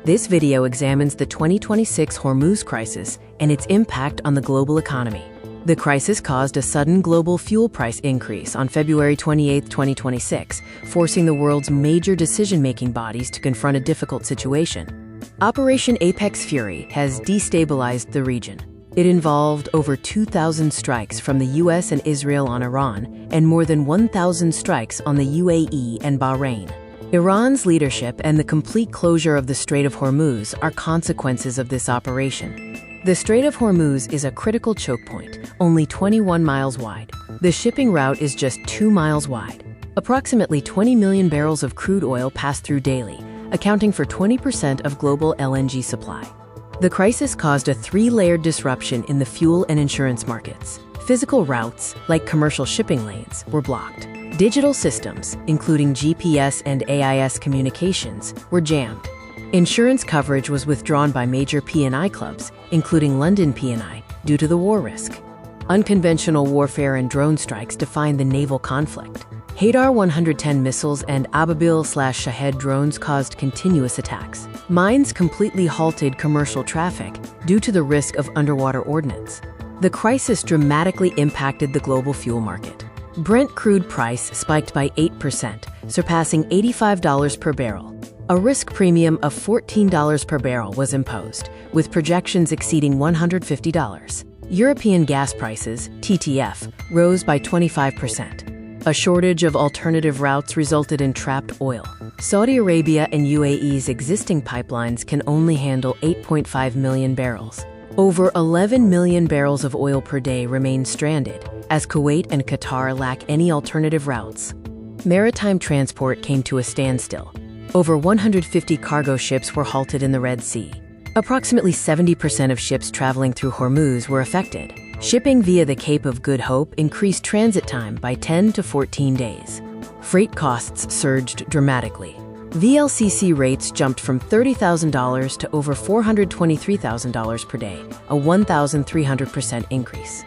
This video examines the 2026 Hormuz crisis and its impact on the global economy. The crisis caused a sudden global fuel price increase on February 28, 2026, forcing the world's major decision-making bodies to confront a difficult situation. Operation Apex Fury has destabilized the region. It involved over 2,000 strikes from the US and Israel on Iran, and more than 1,000 strikes on the UAE and Bahrain. Iran's leadership and the complete closure of the Strait of Hormuz are consequences of this operation. The Strait of Hormuz is a critical choke point, only 21 miles wide. The shipping route is just 2 miles wide. Approximately 20 million barrels of crude oil pass through daily, accounting for 20% of global LNG supply. The crisis caused a three-layered disruption in the fuel and insurance markets. Physical routes, like commercial shipping lanes, were blocked. Digital systems, including GPS and AIS communications, were jammed. Insurance coverage was withdrawn by major P&I clubs, including London P&I, due to the war risk. Unconventional warfare and drone strikes defined the naval conflict. Hadar 110 missiles and Ababil/Shahed drones caused continuous attacks. Mines completely halted commercial traffic due to the risk of underwater ordnance. The crisis dramatically impacted the global fuel market. Brent crude price spiked by 8%, surpassing $85 per barrel. A risk premium of $14 per barrel was imposed, with projections exceeding $150. European gas prices, TTF, rose by 25%. A shortage of alternative routes resulted in trapped oil. Saudi Arabia and UAE's existing pipelines can only handle 8.5 million barrels. Over 11 million barrels of oil per day remain stranded, as Kuwait and Qatar lack any alternative routes. Maritime transport came to a standstill. Over 150 cargo ships were halted in the Red Sea. Approximately 70% of ships traveling through Hormuz were affected. Shipping via the Cape of Good Hope increased transit time by 10 to 14 days. Freight costs surged dramatically. VLCC rates jumped from $30,000 to over $423,000 per day, a 1,300% increase.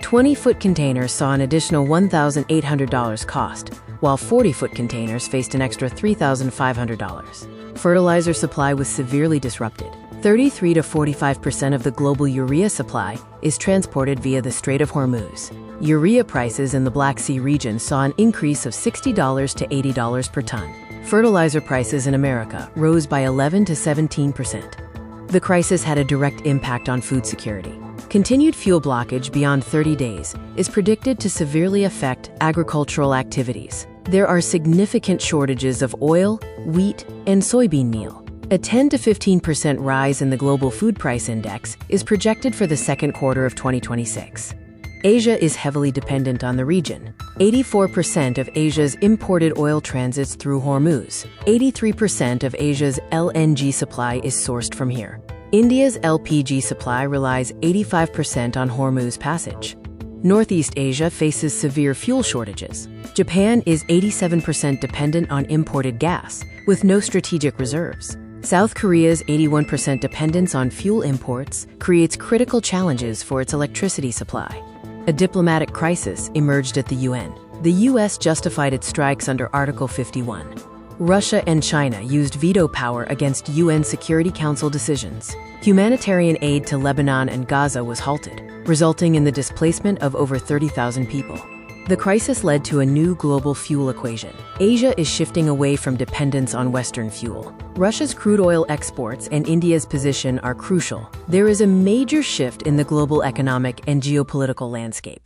20-foot containers saw an additional $1,800 cost, while 40-foot containers faced an extra $3,500. Fertilizer supply was severely disrupted. 33 to 45% of the global urea supply is transported via the Strait of Hormuz. Urea prices in the Black Sea region saw an increase of $60 to $80 per ton. Fertilizer prices in America rose by 11 to 17%. The crisis had a direct impact on food security. Continued fuel blockage beyond 30 days is predicted to severely affect agricultural activities. There are significant shortages of oil, wheat, and soybean meal. A 10 to 15% rise in the global food price index is projected for the second quarter of 2026. Asia is heavily dependent on the region. 84% of Asia's imported oil transits through Hormuz. 83% of Asia's LNG supply is sourced from here. India's LPG supply relies 85% on Hormuz passage. Northeast Asia faces severe fuel shortages. Japan is 87% dependent on imported gas, with no strategic reserves. South Korea's 81% dependence on fuel imports creates critical challenges for its electricity supply. A diplomatic crisis emerged at the UN. The US justified its strikes under Article 51. Russia and China used veto power against UN Security Council decisions. Humanitarian aid to Lebanon and Gaza was halted, resulting in the displacement of over 30,000 people. The crisis led to a new global fuel equation. Asia is shifting away from dependence on Western fuel. Russia's crude oil exports and India's position are crucial. There is a major shift in the global economic and geopolitical landscape.